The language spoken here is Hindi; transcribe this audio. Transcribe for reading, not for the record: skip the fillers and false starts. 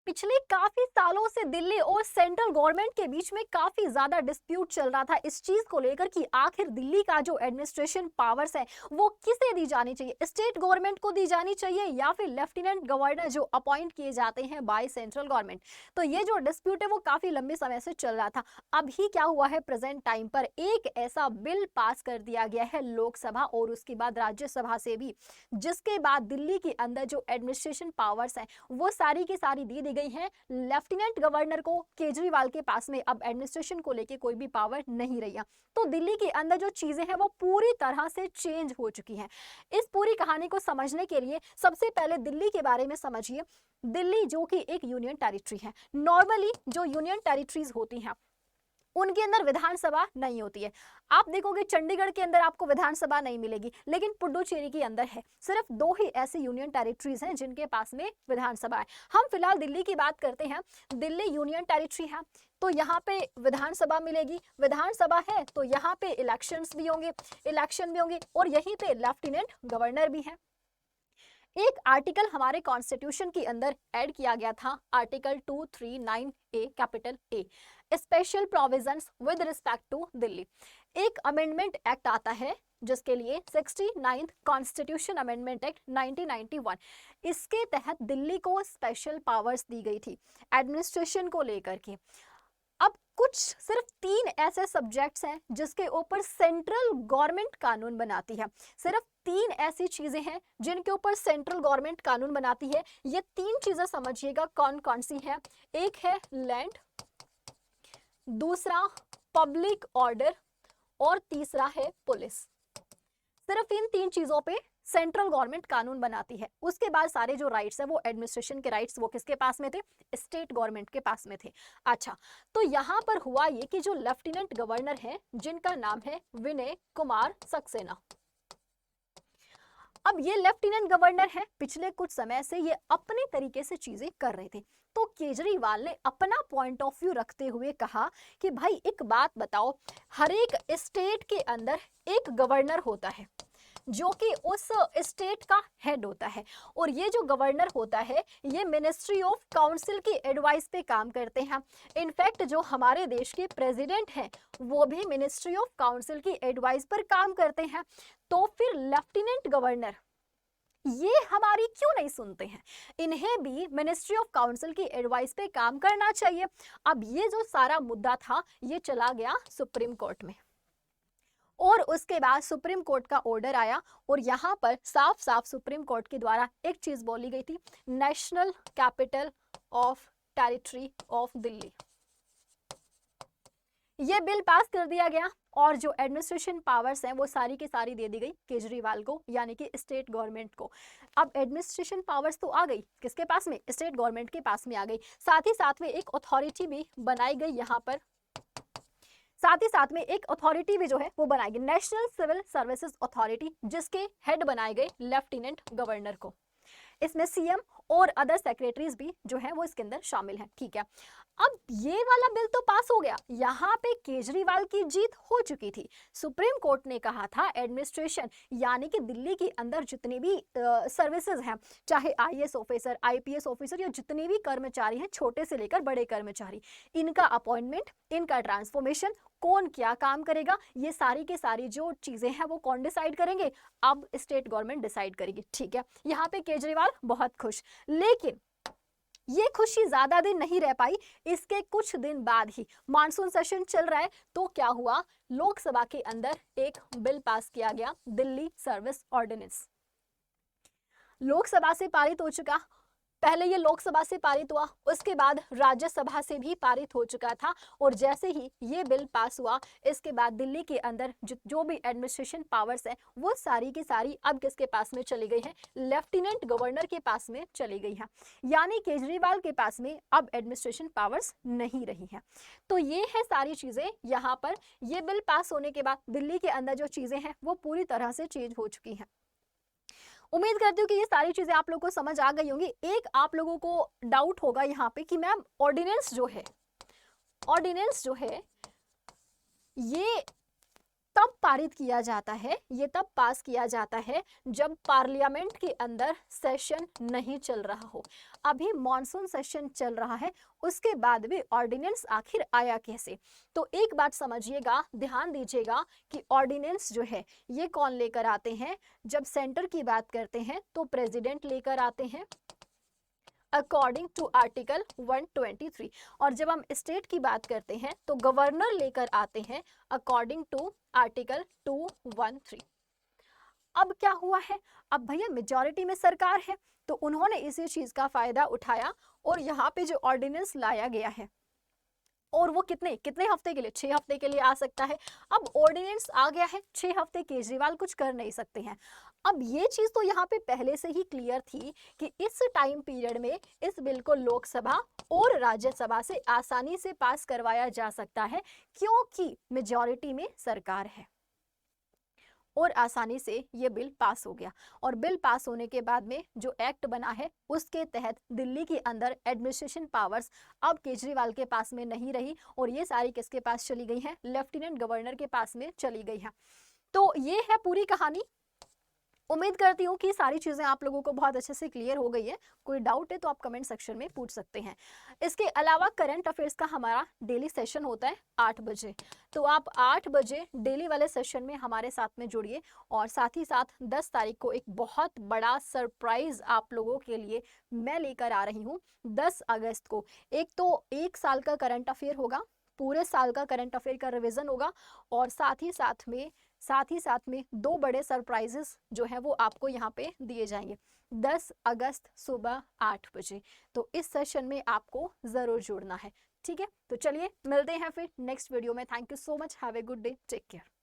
पिछले काफी सालों से दिल्ली और सेंट्रल गवर्नमेंट के बीच में काफी ज्यादा डिस्प्यूट चल रहा था इस चीज को लेकर कि आखिर दिल्ली का जो एडमिनिस्ट्रेशन पावर्स है वो किसे दी जानी चाहिए, स्टेट गवर्नमेंट को दी जानी चाहिए या फिर लेफ्टिनेंट गवर्नर जो अपॉइंट किए जाते हैं बाय सेंट्रल गवर्नमेंट। तो ये जो डिस्प्यूट है वो काफी लंबे समय से चल रहा था। अभी क्या हुआ है, प्रेजेंट टाइम पर एक ऐसा बिल पास कर दिया गया है लोकसभा और उसके बाद राज्यसभा से भी, जिसके बाद दिल्ली के अंदर जो एडमिनिस्ट्रेशन पावर्स है वो सारी की सारी दी गई है लेफ्टिनेंट गवर्नर को। केजरीवाल के पास में अब एडमिनिस्ट्रेशन को लेके कोई भी पावर नहीं रही है। तो दिल्ली के अंदर जो चीजें हैं वो पूरी तरह से चेंज हो चुकी हैं। इस पूरी कहानी को समझने के लिए सबसे पहले दिल्ली के बारे में समझिए। दिल्ली जो कि एक यूनियन टेरिटरी है, नॉर्मली जो यूनियन टेरिटरीज होती हैं उनके अंदर विधानसभा नहीं होती है। आप देखोगे चंडीगढ़ के अंदर आपको विधानसभा नहीं मिलेगी, लेकिन पुडुचेरी के अंदर है। सिर्फ 2 ही ऐसे यूनियन टेरिटरीज हैं जिनके पास में विधानसभा है। हम फिलहाल दिल्ली की बात करते हैं। दिल्ली यूनियन टेरिटरी है तो यहाँ पे विधानसभा मिलेगी, विधानसभा है तो यहाँ पे इलेक्शन भी होंगे और यहीं पे लेफ्टिनेंट गवर्नर भी है। एक आर्टिकल हमारे कॉन्स्टिट्यूशन के अंदर ऐड किया गया था, article 239 A capital A, special provisions with respect to Delhi. एक अमेंडमेंट एक्ट आता है जिसके लिए 69th कॉन्स्टिट्यूशन अमेंडमेंट एक्ट 1991, इसके तहत दिल्ली को स्पेशल पावर्स दी गई थी एडमिनिस्ट्रेशन को लेकर के। अब कुछ सिर्फ 3 ऐसे सब्जेक्ट्स हैं जिसके ऊपर सेंट्रल गवर्नमेंट कानून बनाती है। सिर्फ 3 ऐसी चीजें हैं जिनके ऊपर सेंट्रल गवर्नमेंट कानून बनाती है। ये 3 चीजें समझिएगा कौन कौन सी है। एक है लैंड, दूसरा पब्लिक ऑर्डर और तीसरा है पुलिस। सिर्फ इन 3 चीजों पे सेंट्रल गवर्नमेंट कानून बनाती है। उसके बाद सारे जो राइट्स है वो एडमिनिस्ट्रेशन के राइट्स वो किसके पास में थे, स्टेट गवर्नमेंट के पास में थे। अच्छा, तो यहाँ पर हुआ ये कि जो लेफ्टिनेंट गवर्नर है जिनका नाम है विनय कुमार सक्सेना, अब ये लेफ्टिनेंट गवर्नर है, पिछले कुछ समय से ये अपने तरीके से चीजें कर रहे थे। तो केजरीवाल ने अपना पॉइंट ऑफ व्यू रखते हुए कहा कि भाई एक बात बताओ, हर एक स्टेट के अंदर एक गवर्नर होता है जो कि उस स्टेट का हेड होता है, और ये जो गवर्नर होता है ये मिनिस्ट्री ऑफ काउंसिल की एडवाइस पे काम करते हैं। इनफैक्ट जो हमारे देश के प्रेसिडेंट हैं वो भी मिनिस्ट्री ऑफ काउंसिल की एडवाइस पर काम करते हैं। तो फिर लेफ्टिनेंट गवर्नर ये हमारी क्यों नहीं सुनते हैं, इन्हें भी मिनिस्ट्री ऑफ काउंसिल की एडवाइस पे काम करना चाहिए। अब ये जो सारा मुद्दा था ये चला गया सुप्रीम कोर्ट में, और उसके बाद सुप्रीम कोर्ट का ऑर्डर आया और यहाँ पर साफ साफ सुप्रीम कोर्ट के द्वारा एक चीज बोली गई थी, national capital of territory of Delhi. ये बिल पास कर दिया गया और जो एडमिनिस्ट्रेशन पावर्स हैं वो सारी की सारी दे दी गई केजरीवाल को, यानी कि स्टेट गवर्नमेंट को। अब एडमिनिस्ट्रेशन पावर्स तो आ गई किसके पास में, स्टेट गवर्नमेंट के पास में आ गई। साथ ही साथ में एक अथॉरिटी भी बनाई गई यहाँ पर, साथ ही साथ में एक अथॉरिटी भी जो है वो बनाई गई, नेशनल सिविल सर्विसेज अथॉरिटी, जिसके हेड बनाए गए लेफ्टिनेंट गवर्नर को। इसमें सीएम और अदर सेक्रेटरीज भी जो है वो इसके अंदर शामिल हैं। ठीक है, अब ये वाला बिल तो पास हो गया, यहाँ पे केजरीवाल की जीत हो चुकी थी। सुप्रीम कोर्ट ने कहा था एडमिनिस्ट्रेशन यानी कि दिल्ली के अंदर जितने भी सर्विसेज हैं, चाहे आईएएस ऑफिसर, आईपीएस ऑफिसर या जितने भी कर्मचारी हैं, छोटे से लेकर बड़े कर्मचारी, इनका अपॉइंटमेंट, इनका ट्रांसफॉर्मेशन, कौन क्या काम करेगा, ये सारी के सारी जो चीजें हैं वो कौन डिसाइड करेंगे, अब स्टेट गवर्नमेंट डिसाइड करेगी। ठीक है, यहाँ पे केजरीवाल बहुत खुश, लेकिन ये खुशी ज्यादा दिन नहीं रह पाई। इसके कुछ दिन बाद ही मानसून सेशन चल रहा है तो क्या हुआ, लोकसभा के अंदर एक बिल पास किया गया, दिल्ली सर्विस ऑर्डिनेंस। लोकसभा से पारित हो चुका, पहले ये लोकसभा से पारित हुआ, उसके बाद राज्यसभा से भी पारित हो चुका था, और जैसे ही ये बिल पास हुआ इसके बाद दिल्ली के अंदर जो भी एडमिनिस्ट्रेशन पावर्स है वो सारी की सारी अब किसके पास में चली गई है, लेफ्टिनेंट गवर्नर के पास में चली गई है, यानी केजरीवाल के पास में अब एडमिनिस्ट्रेशन पावर्स नहीं रही हैं। तो ये है सारी चीजें यहाँ पर। ये बिल पास होने के बाद दिल्ली के अंदर जो चीजें हैं वो पूरी तरह से चेंज हो चुकी हैं। उम्मीद करती हूँ कि ये सारी चीजें आप लोगों को समझ आ गई होंगी। एक आप लोगों को डाउट होगा यहाँ पे कि मैम ऑर्डिनेंस जो है ये तब पारित किया जाता है, ये तब पास किया जाता है जब पार्लियामेंट के अंदर सेशन नहीं चल रहा हो। अभी मॉनसून सेशन चल रहा है, उसके बाद भी ऑर्डिनेंस आखिर आया कैसे? तो एक बात समझिएगा, ध्यान दीजिएगा कि ऑर्डिनेंस जो है ये कौन लेकर आते हैं? जब सेंटर की बात करते हैं तो प्रेसिडेंट लेकर आते हैं अकॉर्डिंग टू आर्टिकल 123, और जब हम स्टेट की बात करते हैं तो गवर्नर लेकर आते हैं अकॉर्डिंग टू आर्टिकल 213। अब क्या हुआ है? अब भैया मेजॉरिटी में सरकार है, तो उन्होंने इसी चीज का फायदा उठाया और यहाँ पे जो ऑर्डिनेंस लाया गया है, और वो कितने कितने हफ्ते के लिए? 6 हफ्ते के लिए आ सकता है। अब ऑर्डिनेंस आ गया है, 6 हफ्ते केजरीवाल कुछ कर नहीं सकते हैं। अब ये चीज तो यहाँ पे पहले से ही क्लियर थी कि इस टाइम पीरियड में इस बिल को लोकसभा और राज्यसभा से आसानी से पास करवाया जा सकता है, क्योंकि मेजॉरिटी में सरकार है और आसानी से ये बिल पास हो गया। और बिल पास होने के बाद में जो एक्ट बना है उसके तहत दिल्ली के अंदर एडमिनिस्ट्रेशन पावर्स अब केजरीवाल के पास में नहीं रही, और ये सारी किसके पास चली गई हैं? लेफ्टिनेंट गवर्नर के पास में चली गई हैं। तो ये है पूरी कहानी। उम्मीद करती हूँ कि सारी चीज़ें आप लोगों को बहुत अच्छे से क्लियर हो गई है। कोई डाउट है तो आप कमेंट सेक्शन में पूछ सकते हैं। इसके अलावा करंट अफेयर्स का हमारा डेली सेशन होता है 8 बजे, तो आप 8 बजे डेली वाले सेशन में हमारे साथ में जुड़िए। और साथ ही साथ 10 तारीख को एक बहुत बड़ा सरप्राइज आप लोगों के लिए मैं लेकर आ रही हूँ। 10 अगस्त को एक तो 1 साल का करंट अफेयर होगा, पूरे साल का करंट अफेयर का रिवीजन होगा, और साथ ही साथ में 2 बड़े सरप्राइजेस जो है वो आपको यहाँ पे दिए जाएंगे 10 अगस्त सुबह 8 बजे। तो इस सेशन में आपको जरूर जुड़ना है, ठीक है? तो चलिए मिलते हैं फिर नेक्स्ट वीडियो में। Thank you so much, have a good day, take care.